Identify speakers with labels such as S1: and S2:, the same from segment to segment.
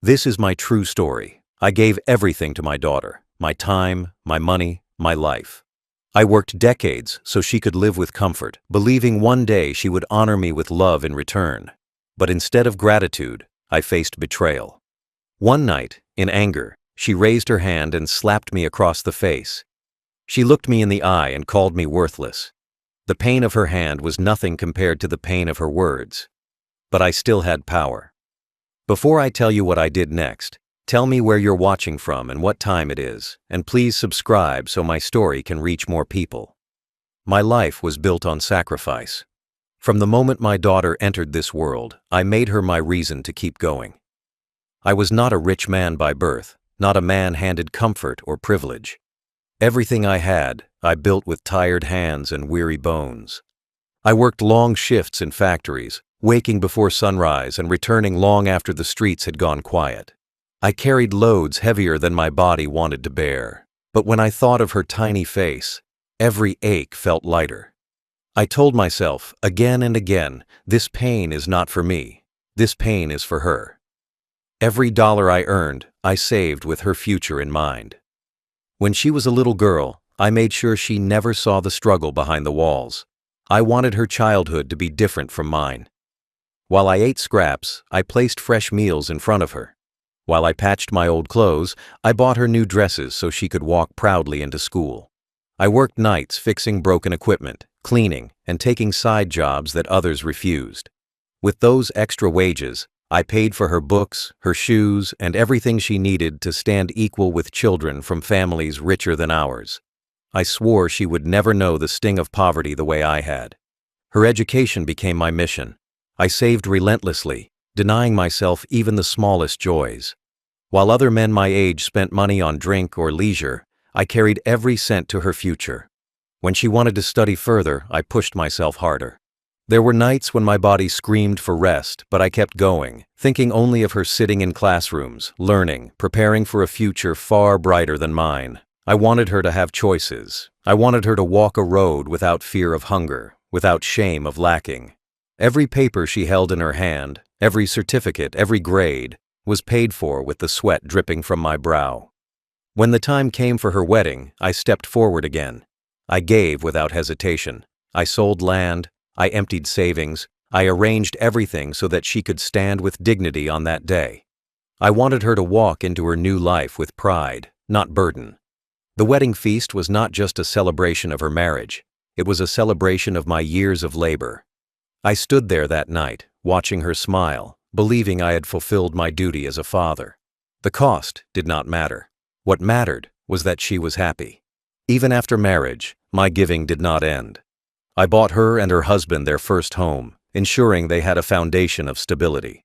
S1: This is my true story. I gave everything to my daughter, my time, my money, my life. I worked decades so she could live with comfort, believing one day she would honor me with love in return. But instead of gratitude, I faced betrayal. One night, in anger, she raised her hand and slapped me across the face. She looked me in the eye and called me worthless. The pain of her hand was nothing compared to the pain of her words. But I still had power. Before I tell you what I did next, tell me where you're watching from and what time it is, and please subscribe so my story can reach more people. My life was built on sacrifice. From the moment my daughter entered this world, I made her my reason to keep going. I was not a rich man by birth, not a man handed comfort or privilege. Everything I had, I built with tired hands and weary bones. I worked long shifts in factories, waking before sunrise and returning long after the streets had gone quiet. I carried loads heavier than my body wanted to bear, but when I thought of her tiny face, every ache felt lighter. I told myself, again and again, this pain is not for me, this pain is for her. Every dollar I earned, I saved with her future in mind. When she was a little girl, I made sure she never saw the struggle behind the walls. I wanted her childhood to be different from mine. While I ate scraps, I placed fresh meals in front of her. While I patched my old clothes, I bought her new dresses so she could walk proudly into school. I worked nights fixing broken equipment, cleaning, and taking side jobs that others refused. With those extra wages, I paid for her books, her shoes, and everything she needed to stand equal with children from families richer than ours. I swore she would never know the sting of poverty the way I had. Her education became my mission. I saved relentlessly, denying myself even the smallest joys. While other men my age spent money on drink or leisure, I carried every cent to her future. When she wanted to study further, I pushed myself harder. There were nights when my body screamed for rest, but I kept going, thinking only of her sitting in classrooms, learning, preparing for a future far brighter than mine. I wanted her to have choices. I wanted her to walk a road without fear of hunger, without shame of lacking. Every paper she held in her hand, every certificate, every grade, was paid for with the sweat dripping from my brow. When the time came for her wedding, I stepped forward again. I gave without hesitation. I sold land, I emptied savings, I arranged everything so that she could stand with dignity on that day. I wanted her to walk into her new life with pride, not burden. The wedding feast was not just a celebration of her marriage, it was a celebration of my years of labor. I stood there that night, watching her smile, believing I had fulfilled my duty as a father. The cost did not matter. What mattered was that she was happy. Even after marriage, my giving did not end. I bought her and her husband their first home, ensuring they had a foundation of stability.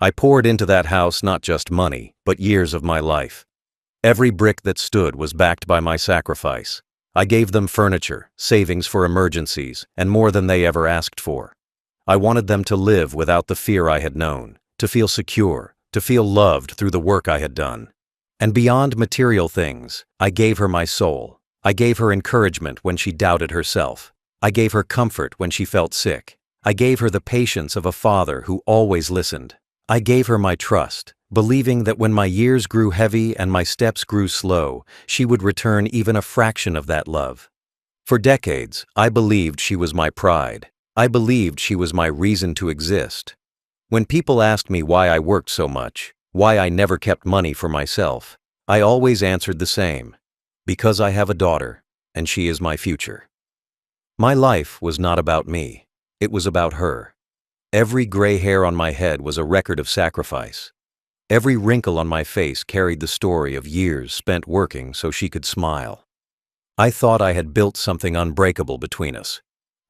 S1: I poured into that house not just money, but years of my life. Every brick that stood was backed by my sacrifice. I gave them furniture, savings for emergencies, and more than they ever asked for. I wanted them to live without the fear I had known, to feel secure, to feel loved through the work I had done. And beyond material things, I gave her my soul. I gave her encouragement when she doubted herself. I gave her comfort when she felt sick. I gave her the patience of a father who always listened. I gave her my trust, believing that when my years grew heavy and my steps grew slow, she would return even a fraction of that love. For decades, I believed she was my pride. I believed she was my reason to exist. When people asked me why I worked so much, why I never kept money for myself, I always answered the same. Because I have a daughter, and she is my future. My life was not about me. It was about her. Every gray hair on my head was a record of sacrifice. Every wrinkle on my face carried the story of years spent working so she could smile. I thought I had built something unbreakable between us.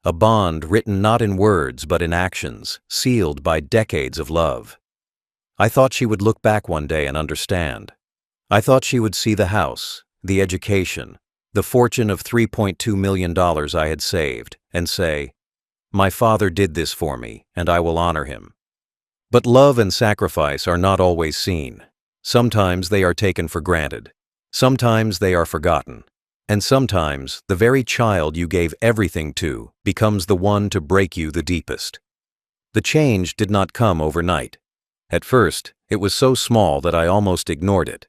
S1: A bond written not in words but in actions, sealed by decades of love. I thought she would look back one day and understand. I thought she would see the house, the education, the fortune of $3.2 million I had saved, and say, "My father did this for me, and I will honor him." But love and sacrifice are not always seen. Sometimes they are taken for granted. Sometimes they are forgotten. And sometimes the very child you gave everything to becomes the one to break you the deepest. The change did not come overnight. At first, It was so small that I almost ignored it.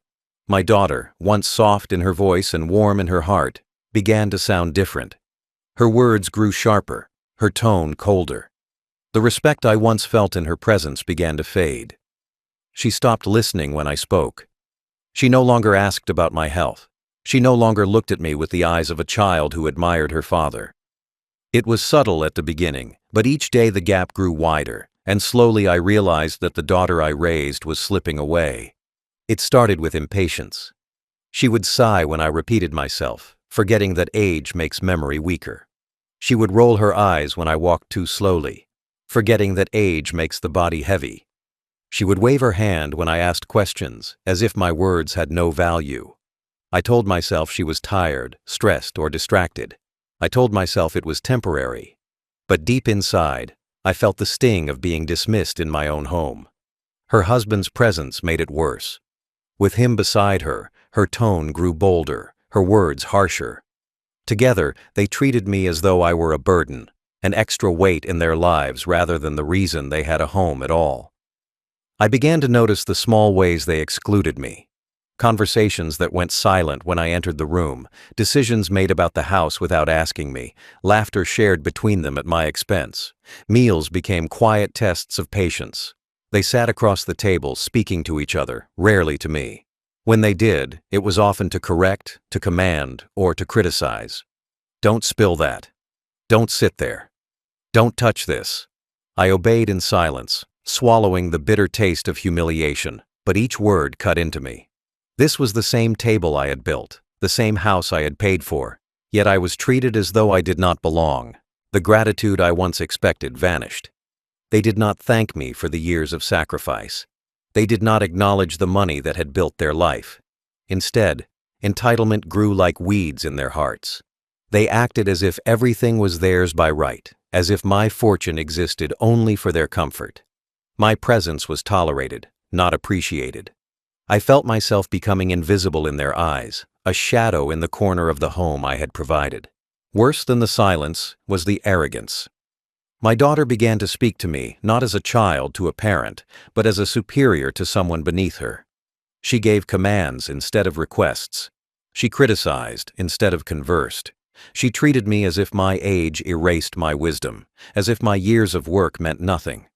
S1: My daughter, once soft in her voice and warm in her heart, began to sound different. Her words grew sharper, her tone colder. The respect I once felt in her presence began to fade. She stopped listening when I spoke. She no longer asked about my health. She no longer looked at me with the eyes of a child who admired her father. It was subtle at the beginning, but each day the gap grew wider, and slowly I realized that the daughter I raised was slipping away. It started with impatience. She would sigh when I repeated myself, forgetting that age makes memory weaker. She would roll her eyes when I walked too slowly, forgetting that age makes the body heavy. She would wave her hand when I asked questions, as if my words had no value. I told myself she was tired, stressed, or distracted. I told myself it was temporary. But deep inside, I felt the sting of being dismissed in my own home. Her husband's presence made it worse. With him beside her, her tone grew bolder, her words harsher. Together, they treated me as though I were a burden, an extra weight in their lives rather than the reason they had a home at all. I began to notice the small ways they excluded me. Conversations that went silent when I entered the room, decisions made about the house without asking me, laughter shared between them at my expense. Meals became quiet tests of patience. They sat across the table, speaking to each other, rarely to me. When they did, it was often to correct, to command, or to criticize. Don't spill that. Don't sit there. Don't touch this. I obeyed in silence, swallowing the bitter taste of humiliation, but each word cut into me. This was the same table I had built, the same house I had paid for, yet I was treated as though I did not belong. The gratitude I once expected vanished. They did not thank me for the years of sacrifice. They did not acknowledge the money that had built their life. Instead, entitlement grew like weeds in their hearts. They acted as if everything was theirs by right, as if my fortune existed only for their comfort. My presence was tolerated, not appreciated. I felt myself becoming invisible in their eyes, a shadow in the corner of the home I had provided. Worse than the silence was the arrogance. My daughter began to speak to me, not as a child to a parent, but as a superior to someone beneath her. She gave commands instead of requests. She criticized instead of conversed. She treated me as if my age erased my wisdom, as if my years of work meant nothing.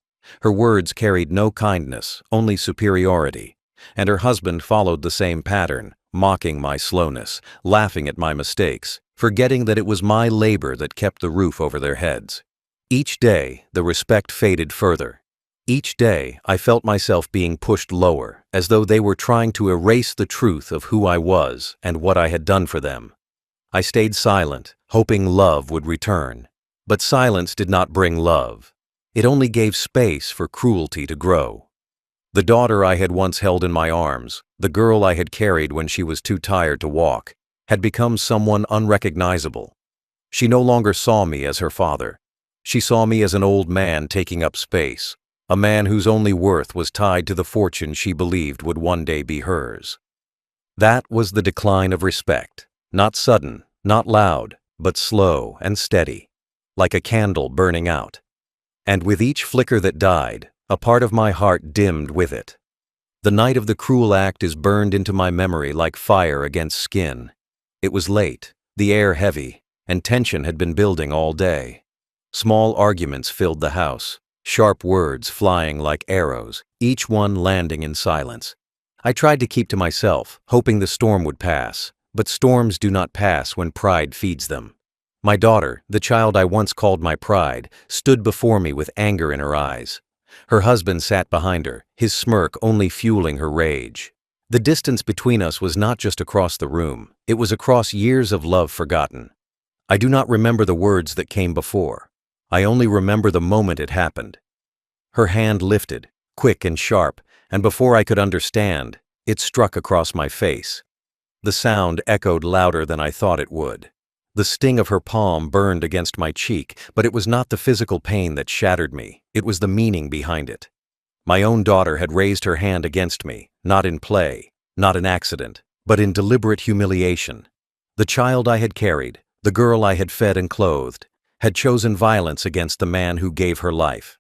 S1: Her words carried no kindness, only superiority. And her husband followed the same pattern, mocking my slowness, laughing at my mistakes, forgetting that it was my labor that kept the roof over their heads. Each day, the respect faded further. Each day, I felt myself being pushed lower, as though they were trying to erase the truth of who I was and what I had done for them. I stayed silent, hoping love would return. But silence did not bring love. It only gave space for cruelty to grow. The daughter I had once held in my arms, the girl I had carried when she was too tired to walk, had become someone unrecognizable. She no longer saw me as her father. She saw me as an old man taking up space, a man whose only worth was tied to the fortune she believed would one day be hers. That was the decline of respect, not sudden, not loud, but slow and steady, like a candle burning out. And with each flicker that died, a part of my heart dimmed with it. The night of the cruel act is burned into my memory like fire against skin. It was late, the air heavy, and tension had been building all day. Small arguments filled the house, sharp words flying like arrows, each one landing in silence. I tried to keep to myself, hoping the storm would pass, but storms do not pass when pride feeds them. My daughter, the child I once called my pride, stood before me with anger in her eyes. Her husband sat behind her, his smirk only fueling her rage. The distance between us was not just across the room, it was across years of love forgotten. I do not remember the words that came before. I only remember the moment it happened. Her hand lifted, quick and sharp, and before I could understand, it struck across my face. The sound echoed louder than I thought it would. The sting of her palm burned against my cheek, but it was not the physical pain that shattered me, it was the meaning behind it. My own daughter had raised her hand against me, not in play, not in accident, but in deliberate humiliation. The child I had carried, the girl I had fed and clothed, had chosen violence against the man who gave her life.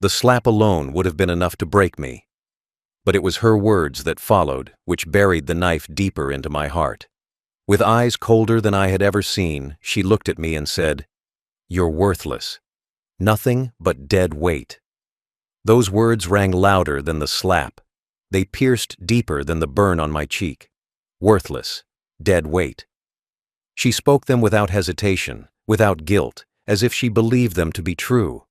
S1: The slap alone would have been enough to break me. But it was her words that followed, which buried the knife deeper into my heart. With eyes colder than I had ever seen, she looked at me and said, "You're worthless. Nothing but dead weight." Those words rang louder than the slap. They pierced deeper than the burn on my cheek. Worthless. Dead weight. She spoke them without hesitation, without guilt, as if she believed them to be true.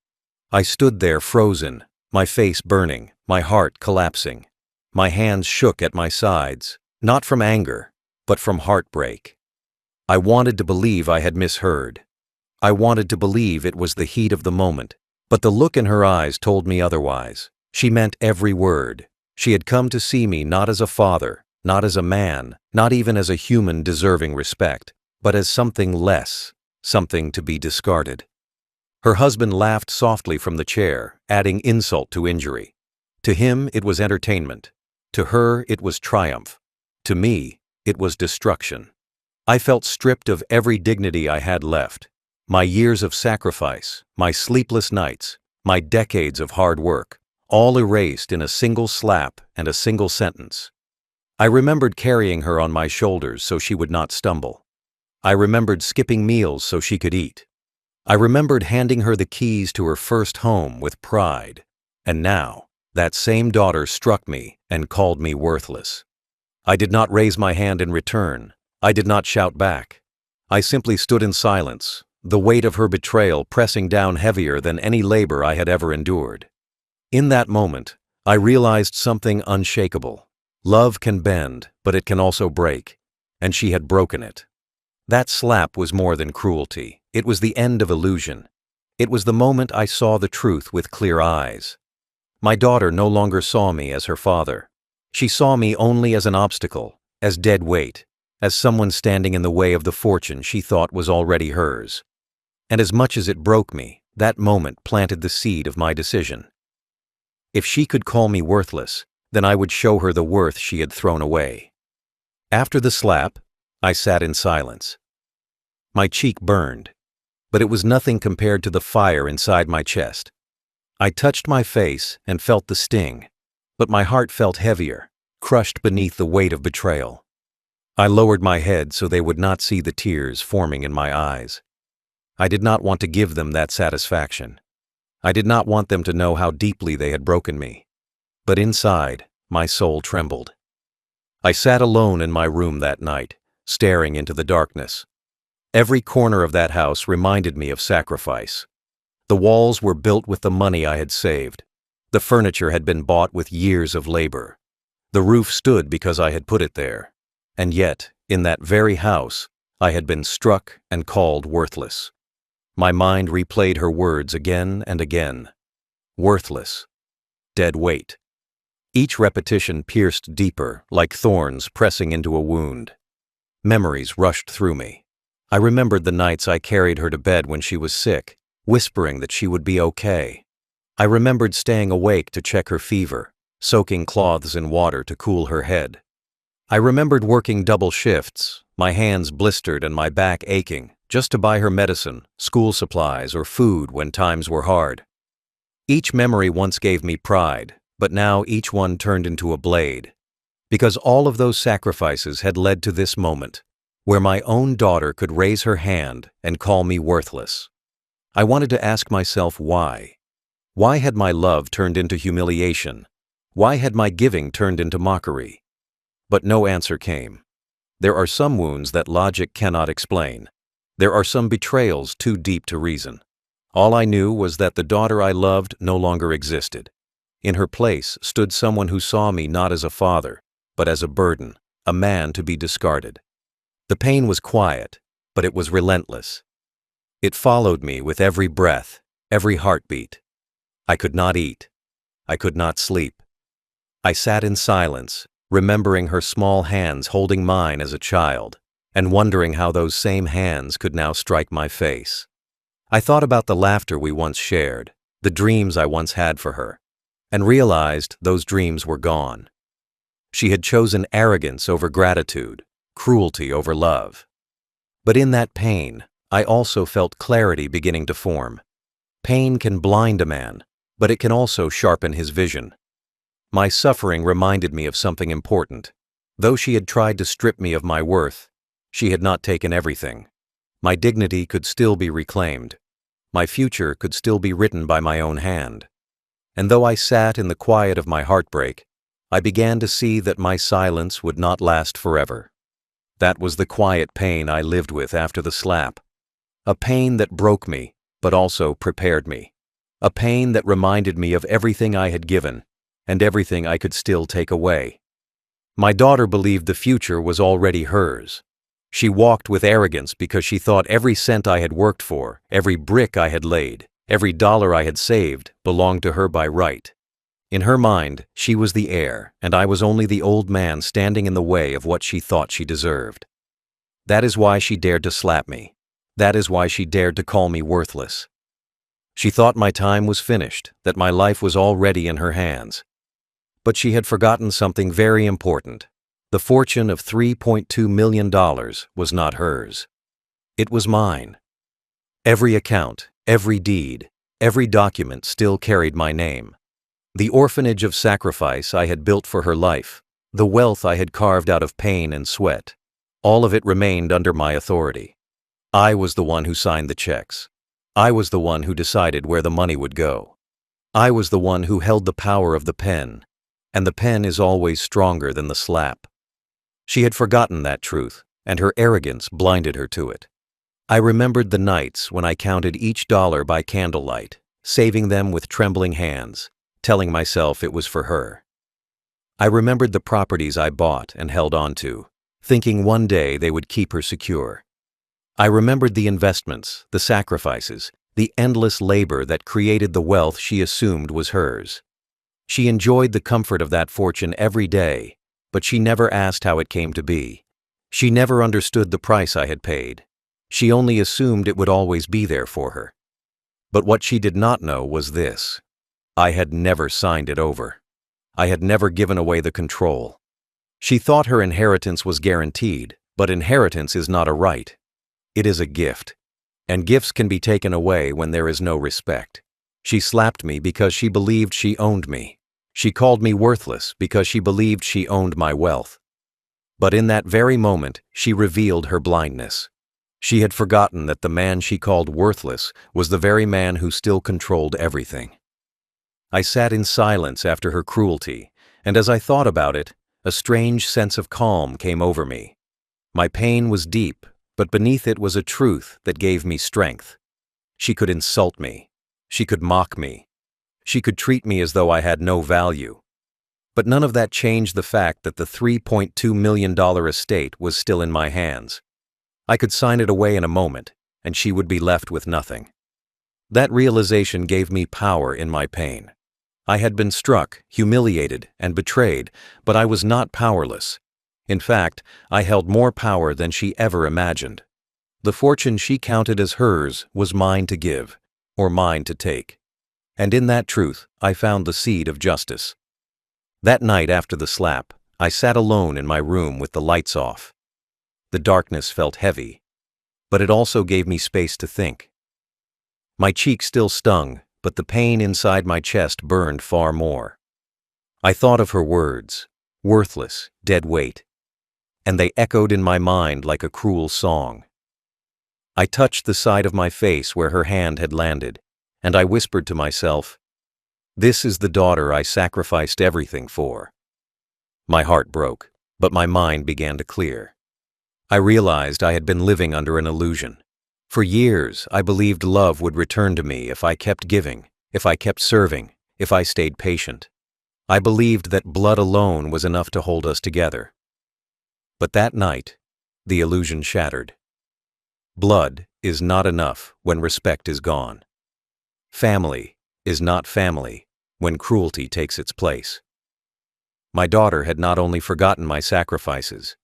S1: I stood there frozen, my face burning, my heart collapsing. My hands shook at my sides, not from anger, but from heartbreak. I wanted to believe I had misheard. I wanted to believe it was the heat of the moment, but the look in her eyes told me otherwise. She meant every word. She had come to see me not as a father, not as a man, not even as a human deserving respect, but as something less, something to be discarded. Her husband laughed softly from the chair, adding insult to injury. To him it was entertainment. To her it was triumph. To me it was destruction. I felt stripped of every dignity I had left. My years of sacrifice, my sleepless nights, my decades of hard work, all erased in a single slap and a single sentence. I remembered carrying her on my shoulders so she would not stumble. I remembered skipping meals so she could eat. I remembered handing her the keys to her first home with pride. And now, that same daughter struck me and called me worthless. I did not raise my hand in return. I did not shout back. I simply stood in silence, the weight of her betrayal pressing down heavier than any labor I had ever endured. In that moment, I realized something unshakable. Love can bend, but it can also break, and she had broken it. That slap was more than cruelty. It was the end of illusion. It was the moment I saw the truth with clear eyes. My daughter no longer saw me as her father. She saw me only as an obstacle, as dead weight, as someone standing in the way of the fortune she thought was already hers. And as much as it broke me, that moment planted the seed of my decision. If she could call me worthless, then I would show her the worth she had thrown away. After the slap, I sat in silence. My cheek burned, but it was nothing compared to the fire inside my chest. I touched my face and felt the sting, but my heart felt heavier, crushed beneath the weight of betrayal. I lowered my head so they would not see the tears forming in my eyes. I did not want to give them that satisfaction. I did not want them to know how deeply they had broken me. But inside, my soul trembled. I sat alone in my room that night, staring into the darkness. Every corner of that house reminded me of sacrifice. The walls were built with the money I had saved. The furniture had been bought with years of labor. The roof stood because I had put it there. And yet, in that very house, I had been struck and called worthless. My mind replayed her words again and again. Worthless. Dead weight. Each repetition pierced deeper, like thorns pressing into a wound. Memories rushed through me. I remembered the nights I carried her to bed when she was sick, whispering that she would be okay. I remembered staying awake to check her fever, soaking cloths in water to cool her head. I remembered working double shifts, my hands blistered and my back aching, just to buy her medicine, school supplies, or food when times were hard. Each memory once gave me pride, but now each one turned into a blade. Because all of those sacrifices had led to this moment, where my own daughter could raise her hand and call me worthless. I wanted to ask myself why. Why had my love turned into humiliation? Why had my giving turned into mockery? But no answer came. There are some wounds that logic cannot explain. There are some betrayals too deep to reason. All I knew was that the daughter I loved no longer existed. In her place stood someone who saw me not as a father, but as a burden, a man to be discarded. The pain was quiet, but it was relentless. It followed me with every breath, every heartbeat. I could not eat. I could not sleep. I sat in silence, remembering her small hands holding mine as a child, and wondering how those same hands could now strike my face. I thought about the laughter we once shared, the dreams I once had for her, and realized those dreams were gone. She had chosen arrogance over gratitude, cruelty over love. But in that pain, I also felt clarity beginning to form. Pain can blind a man, but it can also sharpen his vision. My suffering reminded me of something important. Though she had tried to strip me of my worth, she had not taken everything. My dignity could still be reclaimed. My future could still be written by my own hand. And though I sat in the quiet of my heartbreak, I began to see that my silence would not last forever. That was the quiet pain I lived with after the slap. A pain that broke me, but also prepared me. A pain that reminded me of everything I had given, and everything I could still take away. My daughter believed the future was already hers. She walked with arrogance because she thought every cent I had worked for, every brick I had laid, every dollar I had saved, belonged to her by right. In her mind, she was the heir, and I was only the old man standing in the way of what she thought she deserved. That is why she dared to slap me. That is why she dared to call me worthless. She thought my time was finished, that my life was already in her hands. But she had forgotten something very important. The fortune of $3.2 million was not hers. It was mine. Every account, every deed, every document still carried my name. The orphanage of sacrifice I had built for her life, the wealth I had carved out of pain and sweat, all of it remained under my authority. I was the one who signed the checks. I was the one who decided where the money would go. I was the one who held the power of the pen, and the pen is always stronger than the slap. She had forgotten that truth, and her arrogance blinded her to it. I remembered the nights when I counted each dollar by candlelight, saving them with trembling hands, telling myself it was for her. I remembered the properties I bought and held on to, thinking one day they would keep her secure. I remembered the investments, the sacrifices, the endless labor that created the wealth she assumed was hers. She enjoyed the comfort of that fortune every day, but she never asked how it came to be. She never understood the price I had paid. She only assumed it would always be there for her. But what she did not know was this: I had never signed it over. I had never given away the control. She thought her inheritance was guaranteed, but inheritance is not a right. It is a gift, and gifts can be taken away when there is no respect. She slapped me because she believed she owned me. She called me worthless because she believed she owned my wealth. But in that very moment, she revealed her blindness. She had forgotten that the man she called worthless was the very man who still controlled everything. I sat in silence after her cruelty, and as I thought about it, a strange sense of calm came over me. My pain was deep, but beneath it was a truth that gave me strength. She could insult me. She could mock me. She could treat me as though I had no value. But none of that changed the fact that the $3.2 million estate was still in my hands. I could sign it away in a moment, and she would be left with nothing. That realization gave me power in my pain. I had been struck, humiliated, and betrayed, but I was not powerless. In fact, I held more power than she ever imagined. The fortune she counted as hers was mine to give, or mine to take. And in that truth, I found the seed of justice. That night after the slap, I sat alone in my room with the lights off. The darkness felt heavy, but it also gave me space to think. My cheek still stung, but the pain inside my chest burned far more. I thought of her words, worthless, dead weight, and they echoed in my mind like a cruel song. I touched the side of my face where her hand had landed, and I whispered to myself, "This is the daughter I sacrificed everything for." My heart broke, but my mind began to clear. I realized I had been living under an illusion. For years, I believed love would return to me if I kept giving, if I kept serving, if I stayed patient. I believed that blood alone was enough to hold us together. But that night, the illusion shattered. Blood is not enough when respect is gone. Family is not family when cruelty takes its place. My daughter had not only forgotten my sacrifices,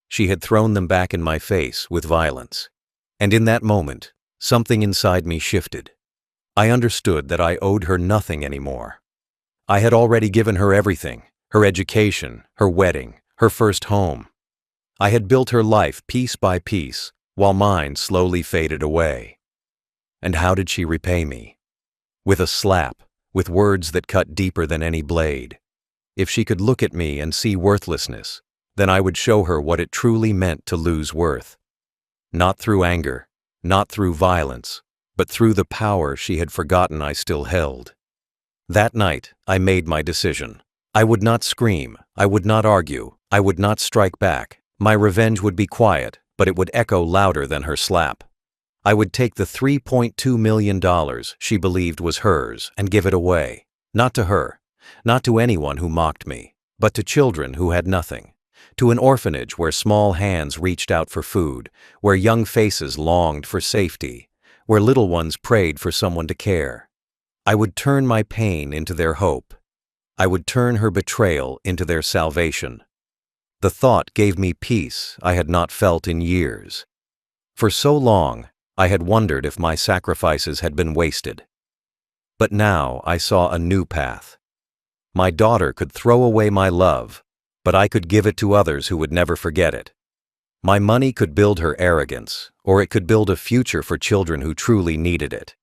S1: she had thrown them back in my face with violence. And in that moment, something inside me shifted. I understood that I owed her nothing anymore. I had already given her everything: her education, her wedding, her first home. I had built her life piece by piece, while mine slowly faded away. And how did she repay me? With a slap, with words that cut deeper than any blade. If she could look at me and see worthlessness, then I would show her what it truly meant to lose worth. Not through anger, not through violence, but through the power she had forgotten I still held. That night, I made my decision. I would not scream, I would not argue, I would not strike back. My revenge would be quiet, but it would echo louder than her slap. I would take the $3.2 million she believed was hers and give it away. Not to her, not to anyone who mocked me, but to children who had nothing. To an orphanage where small hands reached out for food, where young faces longed for safety, where little ones prayed for someone to care. I would turn my pain into their hope. I would turn her betrayal into their salvation. The thought gave me peace I had not felt in years. For so long, I had wondered if my sacrifices had been wasted. But now I saw a new path. My daughter could throw away my love, but I could give it to others who would never forget it. My money could build her arrogance, or it could build a future for children who truly needed it.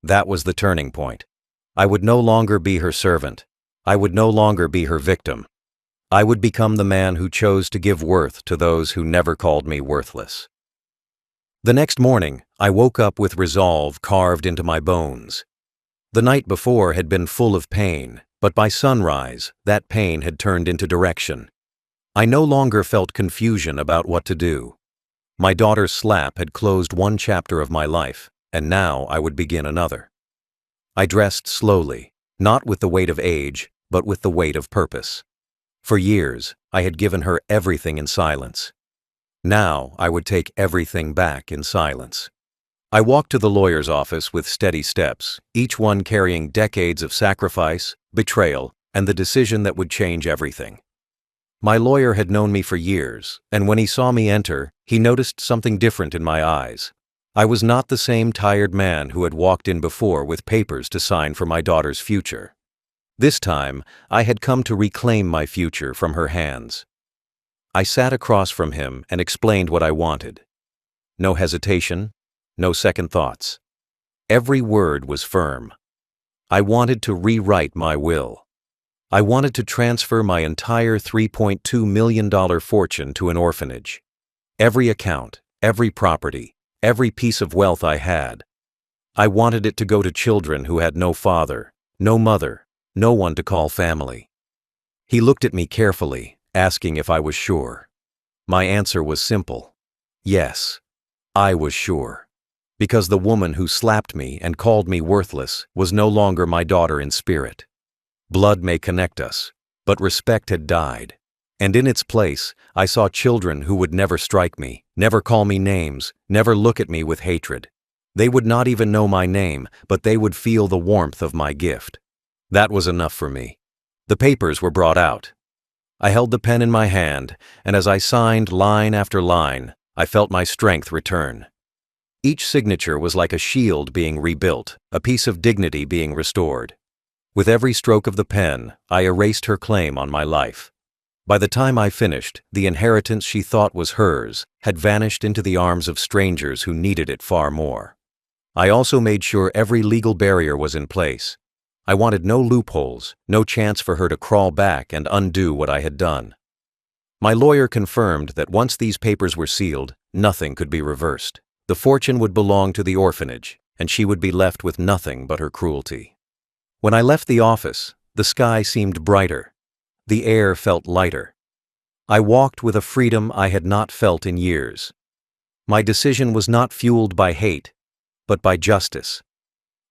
S1: That was the turning point. I would no longer be her servant. I would no longer be her victim. I would become the man who chose to give worth to those who never called me worthless. The next morning, I woke up with resolve carved into my bones. The night before had been full of pain, but by sunrise, that pain had turned into direction. I no longer felt confusion about what to do. My daughter's slap had closed one chapter of my life, and now I would begin another. I dressed slowly, not with the weight of age, but with the weight of purpose. For years, I had given her everything in silence. Now I would take everything back in silence. I walked to the lawyer's office with steady steps, each one carrying decades of sacrifice, betrayal, and the decision that would change everything. My lawyer had known me for years, and when he saw me enter, he noticed something different in my eyes. I was not the same tired man who had walked in before with papers to sign for my daughter's future. This time, I had come to reclaim my future from her hands. I sat across from him and explained what I wanted. No hesitation, no second thoughts. Every word was firm. I wanted to rewrite my will. I wanted to transfer my entire $3.2 million fortune to an orphanage. Every account, every property, every piece of wealth I had. I wanted it to go to children who had no father, no mother, no one to call family. He looked at me carefully, asking if I was sure. My answer was simple. Yes, I was sure. Because the woman who slapped me and called me worthless was no longer my daughter in spirit. Blood may connect us, but respect had died. And in its place, I saw children who would never strike me, never call me names, never look at me with hatred. They would not even know my name, but they would feel the warmth of my gift. That was enough for me. The papers were brought out. I held the pen in my hand, and as I signed line after line, I felt my strength return. Each signature was like a shield being rebuilt, a piece of dignity being restored. With every stroke of the pen, I erased her claim on my life. By the time I finished, the inheritance she thought was hers had vanished into the arms of strangers who needed it far more. I also made sure every legal barrier was in place. I wanted no loopholes, no chance for her to crawl back and undo what I had done. My lawyer confirmed that once these papers were sealed, nothing could be reversed. The fortune would belong to the orphanage, and she would be left with nothing but her cruelty. When I left the office, the sky seemed brighter. The air felt lighter. I walked with a freedom I had not felt in years. My decision was not fueled by hate, but by justice.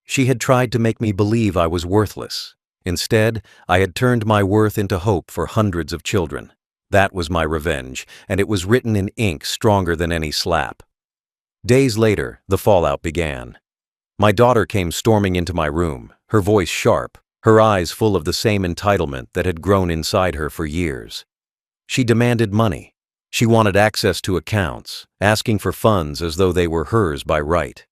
S1: She had tried to make me believe I was worthless. Instead, I had turned my worth into hope for hundreds of children. That was my revenge, and it was written in ink stronger than any slap. Days later, the fallout began. My daughter came storming into my room, her voice sharp, her eyes full of the same entitlement that had grown inside her for years. She demanded money. She wanted access to accounts, asking for funds as though they were hers by right.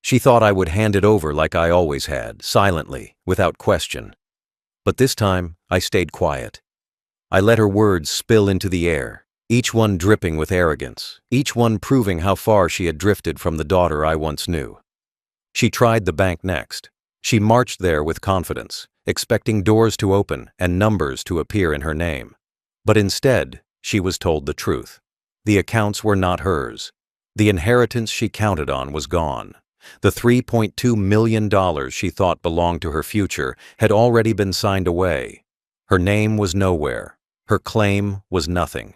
S1: She thought I would hand it over like I always had, silently, without question. But this time, I stayed quiet. I let her words spill into the air, each one dripping with arrogance, each one proving how far she had drifted from the daughter I once knew. She tried the bank next. She marched there with confidence, expecting doors to open and numbers to appear in her name. But instead, she was told the truth. The accounts were not hers. The inheritance she counted on was gone. The $3.2 million she thought belonged to her future had already been signed away. Her name was nowhere. Her claim was nothing.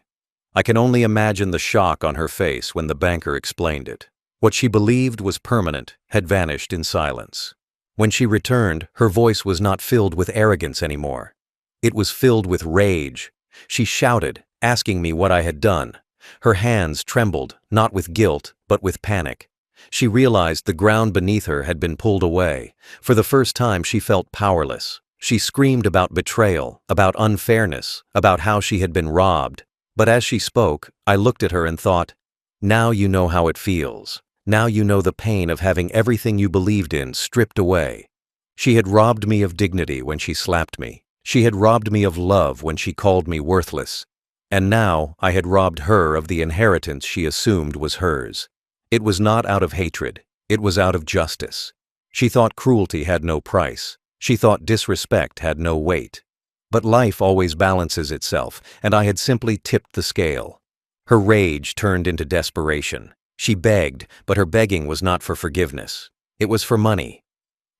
S1: I can only imagine the shock on her face when the banker explained it. What she believed was permanent had vanished in silence. When she returned, her voice was not filled with arrogance anymore. It was filled with rage. She shouted, asking me what I had done. Her hands trembled, not with guilt, but with panic. She realized the ground beneath her had been pulled away. For the first time, she felt powerless. She screamed about betrayal, about unfairness, about how she had been robbed. But as she spoke, I looked at her and thought, now you know how it feels. Now you know the pain of having everything you believed in stripped away. She had robbed me of dignity when she slapped me. She had robbed me of love when she called me worthless. And now I had robbed her of the inheritance she assumed was hers. It was not out of hatred. It was out of justice. She thought cruelty had no price. She thought disrespect had no weight. But life always balances itself, and I had simply tipped the scale. Her rage turned into desperation. She begged, but her begging was not for forgiveness. It was for money.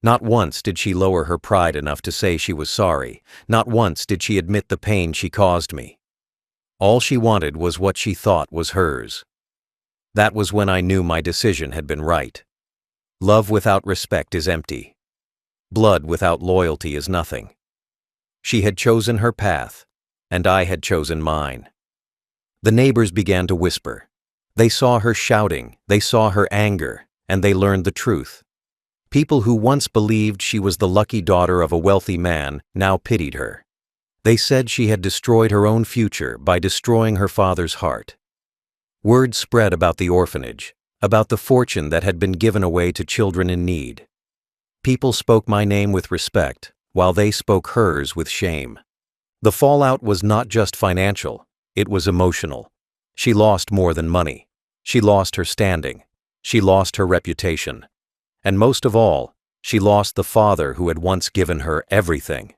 S1: Not once did she lower her pride enough to say she was sorry. Not once did she admit the pain she caused me. All she wanted was what she thought was hers. That was when I knew my decision had been right. Love without respect is empty. Blood without loyalty is nothing. She had chosen her path, and I had chosen mine. The neighbors began to whisper. They saw her shouting, they saw her anger, and they learned the truth. People who once believed she was the lucky daughter of a wealthy man now pitied her. They said she had destroyed her own future by destroying her father's heart. Word spread about the orphanage, about the fortune that had been given away to children in need. People spoke my name with respect, while they spoke hers with shame. The fallout was not just financial, it was emotional. She lost more than money. She lost her standing. She lost her reputation. And most of all, she lost the father who had once given her everything.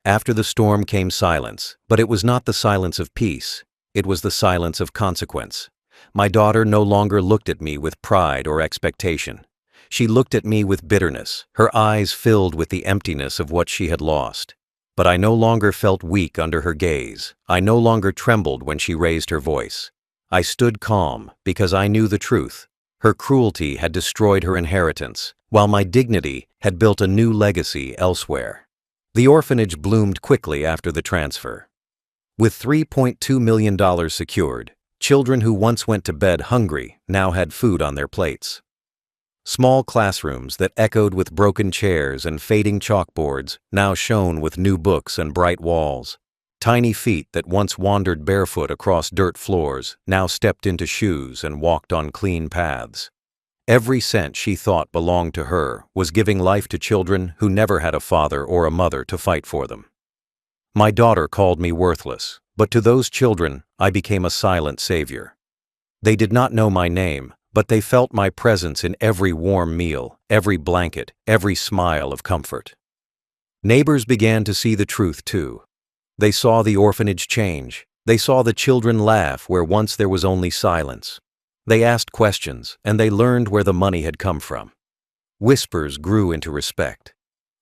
S1: After the storm came silence, but it was not the silence of peace. It was the silence of consequence. My daughter no longer looked at me with pride or expectation. She looked at me with bitterness, her eyes filled with the emptiness of what she had lost. But I no longer felt weak under her gaze. I no longer trembled when she raised her voice. I stood calm because I knew the truth. Her cruelty had destroyed her inheritance, while my dignity had built a new legacy elsewhere. The orphanage bloomed quickly after the transfer. With $3.2 million secured, children who once went to bed hungry now had food on their plates. Small classrooms that echoed with broken chairs and fading chalkboards now shone with new books and bright walls. Tiny feet that once wandered barefoot across dirt floors now stepped into shoes and walked on clean paths. Every cent she thought belonged to her was giving life to children who never had a father or a mother to fight for them. My daughter called me worthless, but to those children I became a silent savior. They did not know my name, but they felt my presence in every warm meal, every blanket, every smile of comfort. Neighbors began to see the truth too. They saw the orphanage change. They saw the children laugh where once there was only silence. They asked questions, and they learned where the money had come from. Whispers grew into respect.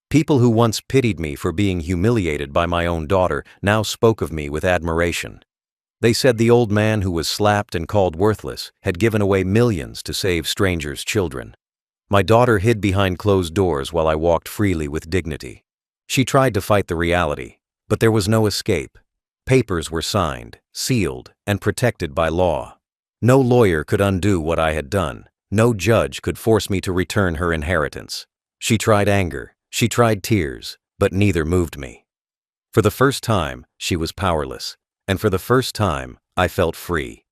S1: People who once pitied me for being humiliated by my own daughter now spoke of me with admiration. They said the old man who was slapped and called worthless had given away millions to save strangers' children. My daughter hid behind closed doors while I walked freely with dignity. She tried to fight the reality, but there was no escape. Papers were signed, sealed, and protected by law. No lawyer could undo what I had done. No judge could force me to return her inheritance. She tried anger, she tried tears, but neither moved me. For the first time, she was powerless. And for the first time, I felt free.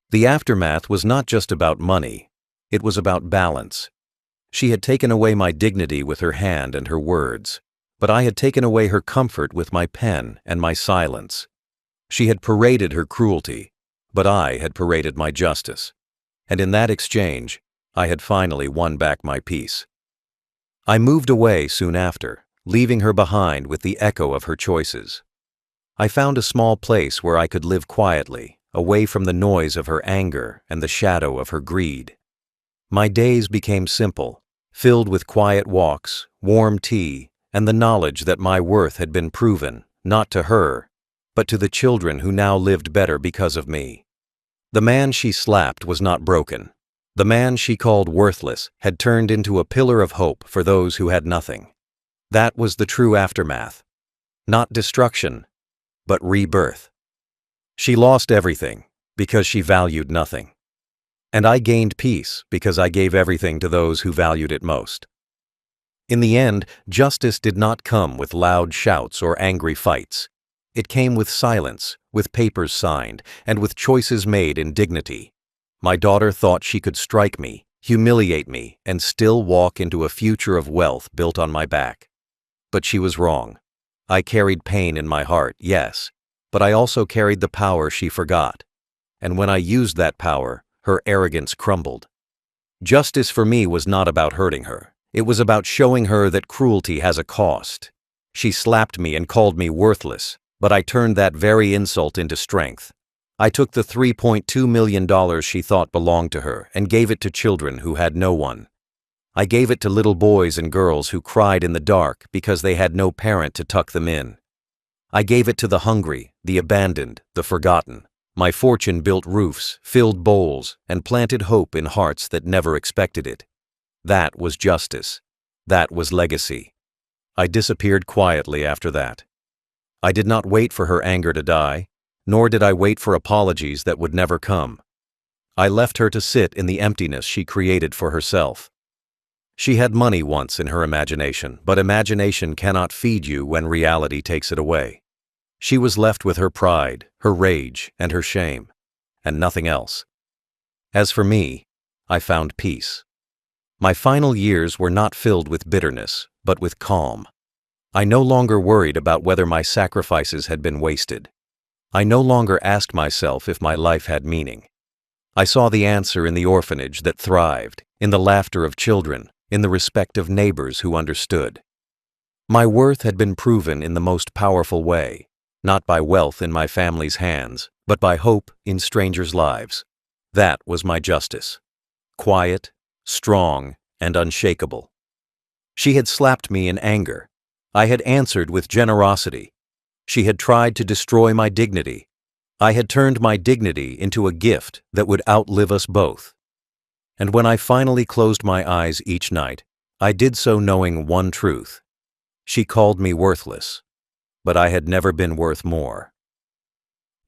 S1: The aftermath was not just about money, it was about balance. She had taken away my dignity with her hand and her words, but I had taken away her comfort with my pen and my silence. She had paraded her cruelty, but I had paraded my justice. And in that exchange, I had finally won back my peace. I moved away soon after, leaving her behind with the echo of her choices. I found a small place where I could live quietly, away from the noise of her anger and the shadow of her greed. My days became simple, filled with quiet walks, warm tea, and the knowledge that my worth had been proven, not to her, but to the children who now lived better because of me. The man she slapped was not broken. The man she called worthless had turned into a pillar of hope for those who had nothing. That was the true aftermath. Not destruction, but rebirth. She lost everything because she valued nothing. And I gained peace because I gave everything to those who valued it most. In the end, justice did not come with loud shouts or angry fights. It came with silence, with papers signed, and with choices made in dignity. My daughter thought she could strike me, humiliate me, and still walk into a future of wealth built on my back. But she was wrong. I carried pain in my heart, yes, but I also carried the power she forgot. And when I used that power, her arrogance crumbled. Justice for me was not about hurting her. It was about showing her that cruelty has a cost. She slapped me and called me worthless, but I turned that very insult into strength. I took the $3.2 million she thought belonged to her and gave it to children who had no one. I gave it to little boys and girls who cried in the dark because they had no parent to tuck them in. I gave it to the hungry, the abandoned, the forgotten. My fortune built roofs, filled bowls, and planted hope in hearts that never expected it. That was justice. That was legacy. I disappeared quietly after that. I did not wait for her anger to die, nor did I wait for apologies that would never come. I left her to sit in the emptiness she created for herself. She had money once in her imagination, but imagination cannot feed you when reality takes it away. She was left with her pride, her rage, and her shame, and nothing else. As for me, I found peace. My final years were not filled with bitterness, but with calm. I no longer worried about whether my sacrifices had been wasted. I no longer asked myself if my life had meaning. I saw the answer in the orphanage that thrived, in the laughter of children, in the respect of neighbors who understood. My worth had been proven in the most powerful way, not by wealth in my family's hands, but by hope in strangers' lives. That was my justice. Quiet, strong, and unshakable. She had slapped me in anger. I had answered with generosity. She had tried to destroy my dignity. I had turned my dignity into a gift that would outlive us both. And when I finally closed my eyes each night, I did so knowing one truth. She called me worthless, but I had never been worth more.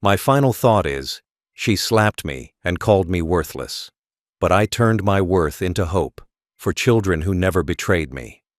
S1: My final thought is, she slapped me and called me worthless, but I turned my worth into hope for children who never betrayed me.